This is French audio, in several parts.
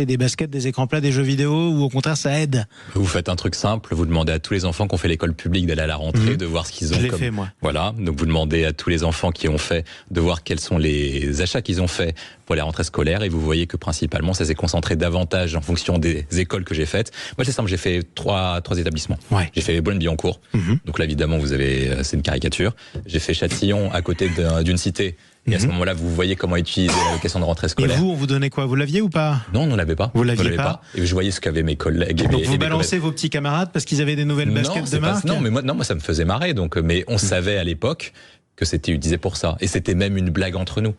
des baskets, des écrans plats, des jeux vidéo, ou au contraire ça aide? Vous faites un truc simple, vous demandez à tous les enfants qui ont fait l'école publique d'aller à la rentrée, de voir ce qu'ils ont. Je l'ai fait, moi. Voilà, donc vous demandez à tous les enfants qui ont fait de voir quels sont les achats qu'ils ont fait pour les rentrées scolaires, et vous voyez que principalement ça s'est concentré davantage en fonction des écoles que j'ai faites. Moi c'est simple, j'ai fait trois établissements. Ouais. J'ai fait Boulogne-Billancourt, donc là évidemment c'est une caricature. J'ai fait Châtillon à côté d'une cité. Et à ce moment-là, vous voyez comment utiliser l'allocation de rentrée scolaire. Et vous, on vous donnait quoi? Vous l'aviez ou pas? Non, on ne l'avait pas. Vous l'aviez pas? Et je voyais ce qu'avaient mes collègues. Donc vous balancez vos petits camarades parce qu'ils avaient des nouvelles baskets de marque? Non, mais moi ça me faisait marrer. Donc, mais on savait à l'époque que c'était utilisé pour ça. Et c'était même une blague entre nous.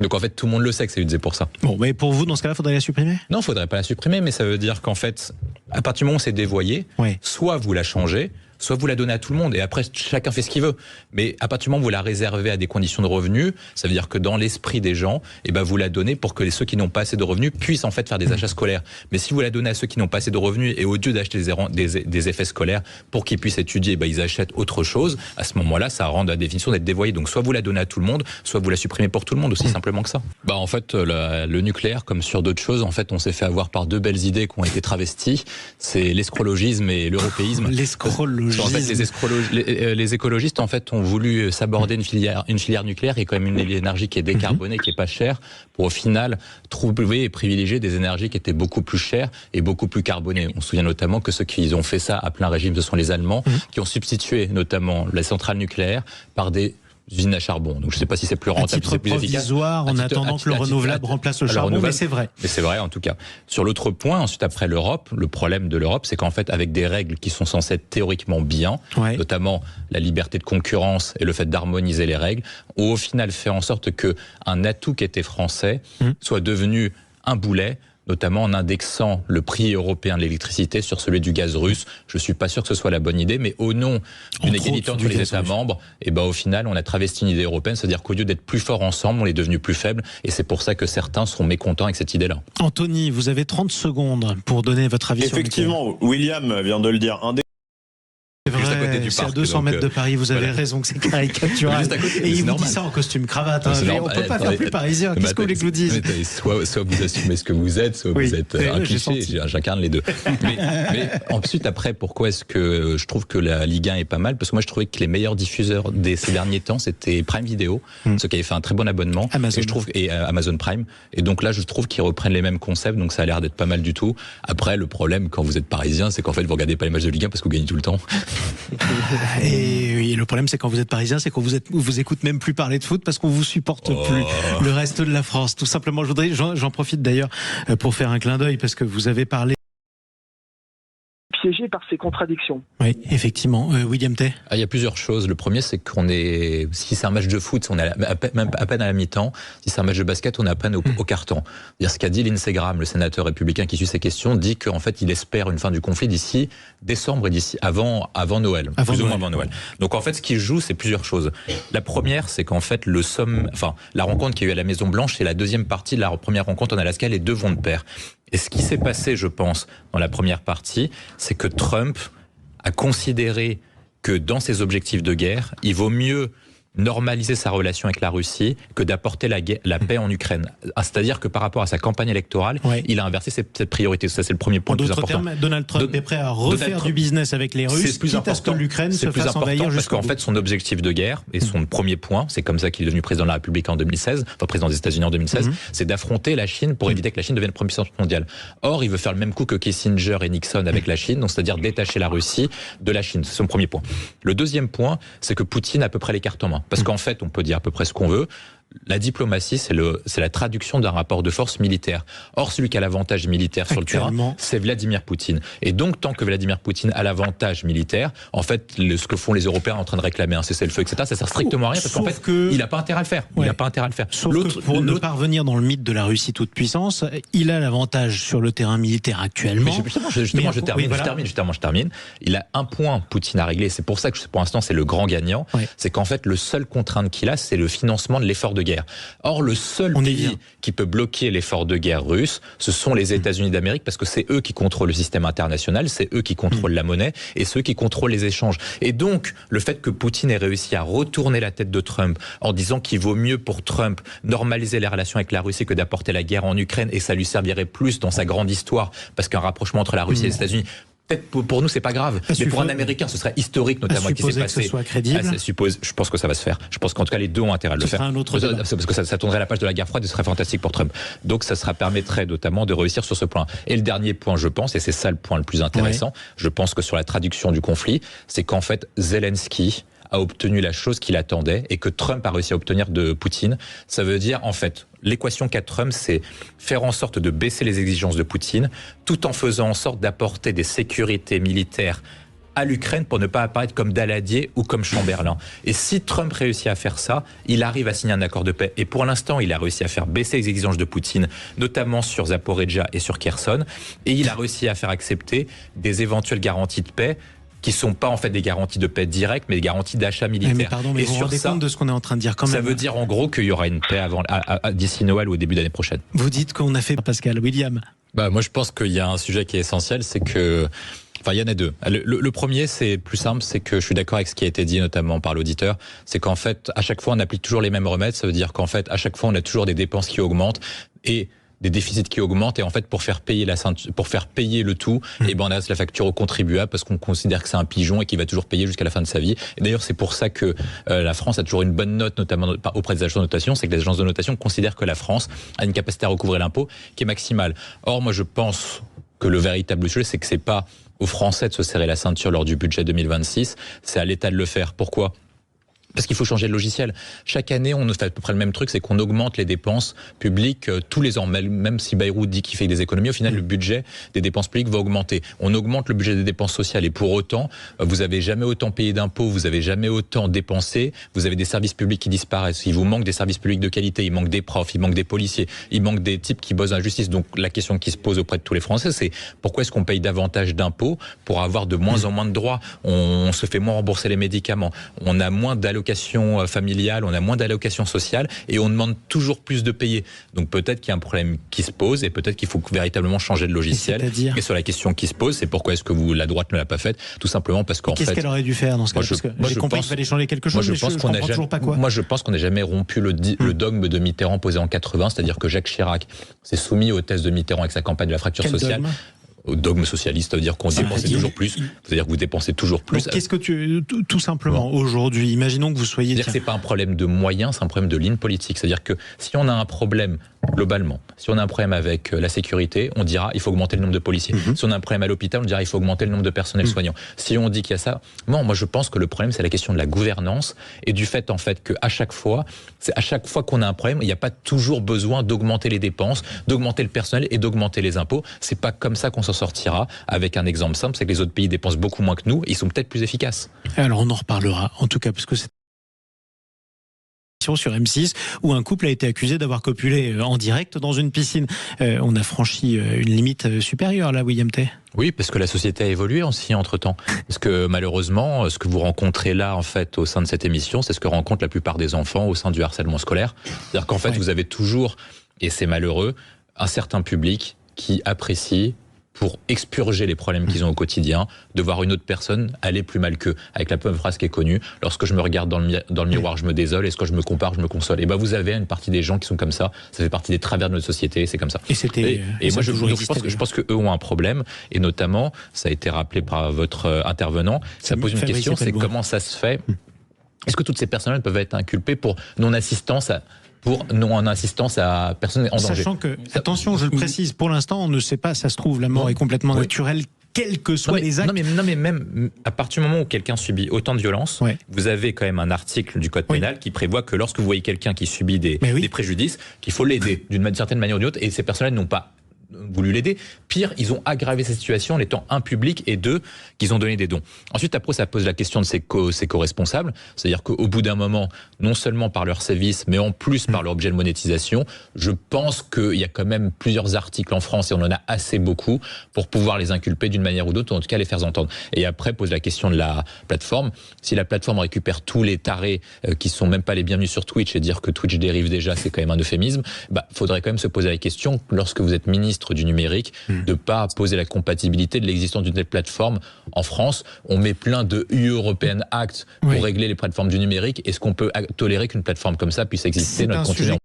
Donc en fait, tout le monde le sait que c'est utilisé pour ça. Bon, mais pour vous, dans ce cas-là, faudrait la supprimer? Non, il faudrait pas la supprimer, mais ça veut dire qu'en fait, à partir du moment où c'est dévoyé, soit vous la changez, soit vous la donnez à tout le monde, et après chacun fait ce qu'il veut. Mais à partir du moment où vous la réservez à des conditions de revenus, ça veut dire que dans l'esprit des gens, vous la donnez pour que ceux qui n'ont pas assez de revenus puissent en fait faire des achats scolaires. Mais si vous la donnez à ceux qui n'ont pas assez de revenus, et au lieu d'acheter des effets scolaires pour qu'ils puissent étudier, ils achètent autre chose, à ce moment-là, ça rend la définition d'être dévoyé. Donc soit vous la donnez à tout le monde, soit vous la supprimez pour tout le monde, aussi simplement que ça. En fait, le nucléaire, comme sur d'autres choses, en fait, on s'est fait avoir par deux belles idées qui ont été travesties. C'est l'escrologisme et l'européisme. L'escrologisme. En fait, les écologistes en fait ont voulu s'aborder une filière nucléaire qui est quand même une énergie qui est décarbonée, qui est pas chère, pour au final trouver et privilégier des énergies qui étaient beaucoup plus chères et beaucoup plus carbonées. On se souvient notamment que ceux qui ont fait ça à plein régime, ce sont les Allemands, qui ont substitué notamment les centrales nucléaires par des usines à charbon. Donc je ne sais pas si c'est plus rentable, c'est plus efficace. Provisoire, en attendant que le renouvelable remplace le charbon, mais c'est vrai. Mais c'est vrai en tout cas. Sur l'autre point, ensuite après l'Europe, le problème de l'Europe, c'est qu'en fait avec des règles qui sont censées être théoriquement bien, notamment la liberté de concurrence et le fait d'harmoniser les règles, ont au final fait en sorte que un atout qui était français soit devenu un boulet, notamment en indexant le prix européen de l'électricité sur celui du gaz russe. Je suis pas sûr que ce soit la bonne idée, mais au nom d'une égalité entre les États membres, au final, on a travesti une idée européenne, c'est-à-dire qu'au lieu d'être plus forts ensemble, on est devenu plus faibles, et c'est pour ça que certains sont mécontents avec cette idée-là. Anthony, vous avez 30 secondes pour donner votre avis. Effectivement, William vient de le dire. C'est à 200 mètres de Paris, vous avez raison que c'est caricatural. Et il vous dit ça en costume cravate. On ne peut pas faire plus parisien. Qu'est-ce que vous voulez que je vous dise? Soit vous assumez ce que vous êtes, soit vous êtes un cliché. J'incarne les deux. Mais ensuite, après, pourquoi est-ce que je trouve que la Ligue 1 est pas mal? Parce que moi, je trouvais que les meilleurs diffuseurs ces derniers temps, c'était Prime Video, ceux qui avaient fait un très bon abonnement. Amazon. Et Amazon Prime. Et donc là, je trouve qu'ils reprennent les mêmes concepts, donc ça a l'air d'être pas mal du tout. Après, le problème, quand vous êtes parisien, c'est qu'en fait, vous regardez pas les matchs de Ligue 1 parce que vous gagnez tout le temps. Et le problème, c'est quand vous êtes parisien, c'est qu'on vous écoute même plus parler de foot parce qu'on vous supporte plus. Le reste de la France, tout simplement. J'en profite d'ailleurs pour faire un clin d'œil parce que vous avez parlé piégé par ces contradictions. Oui, effectivement. William Tay. Il y a plusieurs choses. Le premier, c'est si c'est un match de foot, on est à peine à la mi-temps. Si c'est un match de basket, on est à peine au carton. C'est-à-dire ce qu'a dit Lindsey Graham, le sénateur républicain qui suit ces questions, dit qu'en fait, il espère une fin du conflit d'ici décembre et d'ici avant Noël. Plus ou moins avant Noël. Donc en fait, ce qui joue, c'est plusieurs choses. La première, c'est qu'en fait, la rencontre qu'il y a eu à la Maison Blanche, c'est la deuxième partie de la première rencontre en Alaska. Les deux vont de pair. Et ce qui s'est passé, je pense, dans la première partie, c'est que Trump a considéré que dans ses objectifs de guerre, il vaut mieux normaliser sa relation avec la Russie que d'apporter la paix en Ukraine. C'est-à-dire que par rapport à sa campagne électorale, il a inversé cette priorité. Ça, c'est le premier point le plus important. En d'autres termes, Donald Trump est prêt à refaire du business avec les Russes, quitte à ce que l'Ukraine se fasse envahir parce qu'en fait, son objectif de guerre et son premier point, c'est comme ça qu'il est devenu président de la République en 2016, enfin président des États-Unis en 2016, c'est d'affronter la Chine pour éviter que la Chine devienne première puissance mondiale. Or, il veut faire le même coup que Kissinger et Nixon avec la Chine, donc c'est-à-dire détacher la Russie de la Chine. C'est son premier point. Le deuxième point, c'est que Poutine a à peu près les cartes en main. Parce qu'en fait, on peut dire à peu près ce qu'on veut. La diplomatie, c'est la traduction d'un rapport de force militaire. Or, celui qui a l'avantage militaire sur le terrain, c'est Vladimir Poutine. Et donc, tant que Vladimir Poutine a l'avantage militaire, en fait, ce que font les Européens en train de réclamer un cessez-le-feu, etc., ça sert strictement à rien parce qu'en fait, il n'a pas intérêt à le faire. Il n'a pas intérêt à le faire. Sauf que pour ne pas revenir dans le mythe de la Russie toute puissance, il a l'avantage sur le terrain militaire actuellement. Justement, je termine. Il a un point, Poutine, à régler. C'est pour ça que pour l'instant, c'est le grand gagnant. C'est qu'en fait, le seul contrainte qu'il a, c'est le financement de l'effort de de guerre. Or, le seul pays qui peut bloquer l'effort de guerre russe, ce sont les États-Unis d'Amérique, parce que c'est eux qui contrôlent le système international, c'est eux qui contrôlent la monnaie, et ceux qui contrôlent les échanges. Et donc, le fait que Poutine ait réussi à retourner la tête de Trump en disant qu'il vaut mieux pour Trump normaliser les relations avec la Russie que d'apporter la guerre en Ukraine, et ça lui servirait plus dans sa grande histoire, parce qu'un rapprochement entre la Russie et les États-Unis, peut-être pour nous c'est pas grave, mais pour un Américain ce serait historique, notamment qui s'est passé. Que ce soit crédible. Je pense que ça va se faire. Je pense qu'en tout cas les deux ont intérêt à le faire. Parce que ça tournerait la page de la guerre froide et ce serait fantastique pour Trump. Donc ça permettrait notamment de réussir sur ce point. Et le dernier point, je pense, et c'est ça le point le plus intéressant, je pense que sur la traduction du conflit, c'est qu'en fait Zelensky a obtenu la chose qu'il attendait et que Trump a réussi à obtenir de Poutine. Ça veut dire, en fait, l'équation qu'a Trump, c'est faire en sorte de baisser les exigences de Poutine, tout en faisant en sorte d'apporter des sécurités militaires à l'Ukraine pour ne pas apparaître comme Daladier ou comme Chamberlain. Et si Trump réussit à faire ça, il arrive à signer un accord de paix. Et pour l'instant, il a réussi à faire baisser les exigences de Poutine, notamment sur Zaporijjia et sur Kherson. Et il a réussi à faire accepter des éventuelles garanties de paix qui sont pas en fait des garanties de paix directes, mais des garanties d'achat militaire. Mais pardon, mais et vous vous rendez compte de ce qu'on est en train de dire quand même. Ça veut dire en gros qu'il y aura une paix d'ici Noël ou au début d'année prochaine. Vous dites qu'on a fait Pascal. William. Moi je pense qu'il y a un sujet qui est essentiel, c'est que il y en a deux. Le premier, c'est plus simple, c'est que je suis d'accord avec ce qui a été dit notamment par l'auditeur, c'est qu'en fait, à chaque fois, on applique toujours les mêmes remèdes. Ça veut dire qu'en fait, à chaque fois, on a toujours des dépenses qui augmentent et des déficits qui augmentent, et en fait pour faire payer le tout, et on a la facture au contribuable parce qu'on considère que c'est un pigeon et qu'il va toujours payer jusqu'à la fin de sa vie. Et d'ailleurs c'est pour ça que la France a toujours une bonne note, notamment auprès des agences de notation, c'est que les agences de notation considèrent que la France a une capacité à recouvrer l'impôt qui est maximale. Or moi je pense que le véritable sujet, c'est que c'est pas aux Français de se serrer la ceinture lors du budget 2026, c'est à l'État de le faire. Pourquoi ? Parce qu'il faut changer de logiciel. Chaque année, on fait à peu près le même truc, c'est qu'on augmente les dépenses publiques tous les ans. Même si Bayrou dit qu'il fait des économies, au final, le budget des dépenses publiques va augmenter. On augmente le budget des dépenses sociales et pour autant, vous n'avez jamais autant payé d'impôts, vous n'avez jamais autant dépensé, vous avez des services publics qui disparaissent. Il vous manque des services publics de qualité, il manque des profs, il manque des policiers, il manque des types qui bossent dans la justice. Donc la question qui se pose auprès de tous les Français, c'est pourquoi est-ce qu'on paye davantage d'impôts pour avoir de moins en moins de droits ? On se fait moins rembourser les médicaments, on a moins d'allocations familiales, on a moins d'allocations sociales et on demande toujours plus de payer. Donc peut-être qu'il y a un problème qui se pose et peut-être qu'il faut véritablement changer de logiciel. Et sur la question qui se pose, c'est pourquoi est-ce que la droite ne l'a pas faite ? Tout simplement parce qu'en fait... Qu'est-ce qu'elle aurait dû faire dans ce cas-là ? Parce que j'ai compris qu'il fallait changer quelque chose, mais je comprends toujours pas quoi. Moi je pense qu'on n'a jamais rompu le dogme de Mitterrand posé en 80, c'est-à-dire que Jacques Chirac s'est soumis aux thèses de Mitterrand avec sa campagne de la fracture sociale. Au dogme socialiste, ça veut dire qu'on dépensait toujours plus. C'est-à-dire que vous dépensez toujours plus. Donc, qu'est-ce que tout simplement, aujourd'hui, imaginons que vous soyez... C'est-à-dire que c'est pas un problème de moyens, c'est un problème de ligne politique. C'est-à-dire que si on a un problème, globalement, si on a un problème avec la sécurité, on dira il faut augmenter le nombre de policiers. Si on a un problème à l'hôpital, on dira il faut augmenter le nombre de personnels soignants. Si on dit qu'il y a ça... Non, moi je pense que le problème, c'est la question de la gouvernance et du fait, en fait, qu'à chaque fois qu'on a un problème, il n'y a pas toujours besoin d'augmenter les dépenses, d'augmenter le personnel et d'augmenter les impôts. C'est pas comme ça qu'on s'en sortira. Avec un exemple simple, c'est que les autres pays dépensent beaucoup moins que nous, ils sont peut-être plus efficaces. Alors on en reparlera, en tout cas, parce que c'est sur M6 où un couple a été accusé d'avoir copulé en direct dans une piscine. On a franchi une limite supérieure là, William Tay. Oui, parce que la société a évolué aussi entre-temps. Parce que malheureusement, ce que vous rencontrez là, en fait, au sein de cette émission, c'est ce que rencontrent la plupart des enfants au sein du harcèlement scolaire. C'est-à-dire qu'en fait, vous avez toujours, et c'est malheureux, un certain public qui apprécie, pour expurger les problèmes qu'ils ont au quotidien, de voir une autre personne aller plus mal qu'eux. Avec la même phrase qui est connue, lorsque je me regarde dans le miroir, je me désole, et quand je me compare, je me console. Et vous avez une partie des gens qui sont comme ça, ça fait partie des travers de notre société, c'est comme ça. Et moi, je pense qu'eux ont un problème, et notamment, ça a été rappelé par votre intervenant, ça pose une question, c'est comment ça se fait ? Est-ce que toutes ces personnes peuvent être inculpées pour non-assistance à personne en danger. Sachant que, attention, je le précise, pour l'instant, on ne sait pas, ça se trouve, la mort est complètement naturelle, quels que soient les actes. Non, mais même à partir du moment où quelqu'un subit autant de violence, vous avez quand même un article du Code pénal qui prévoit que lorsque vous voyez quelqu'un qui subit des préjudices, qu'il faut l'aider d'une certaine manière ou d'une autre, et ces personnes-là n'ont pas voulu l'aider. Pire, ils ont aggravé cette situation en étant un public et deux, qu'ils ont donné des dons. Ensuite, après, ça pose la question de ses co-responsables. C'est-à-dire qu'au bout d'un moment, non seulement par leur service, mais en plus par leur objet de monétisation, je pense qu'il y a quand même plusieurs articles en France, et on en a assez beaucoup, pour pouvoir les inculper d'une manière ou d'autre, ou en tout cas les faire entendre. Et après, pose la question de la plateforme. Si la plateforme récupère tous les tarés qui sont même pas les bienvenus sur Twitch, et dire que Twitch dérive déjà, c'est quand même un euphémisme, faudrait quand même se poser la question, lorsque vous êtes ministre du numérique, de pas poser la compatibilité de l'existence d'une telle plateforme en France. On met plein de European Act pour régler les plateformes du numérique. Est-ce qu'on peut tolérer qu'une plateforme comme ça puisse exister dans notre continent ?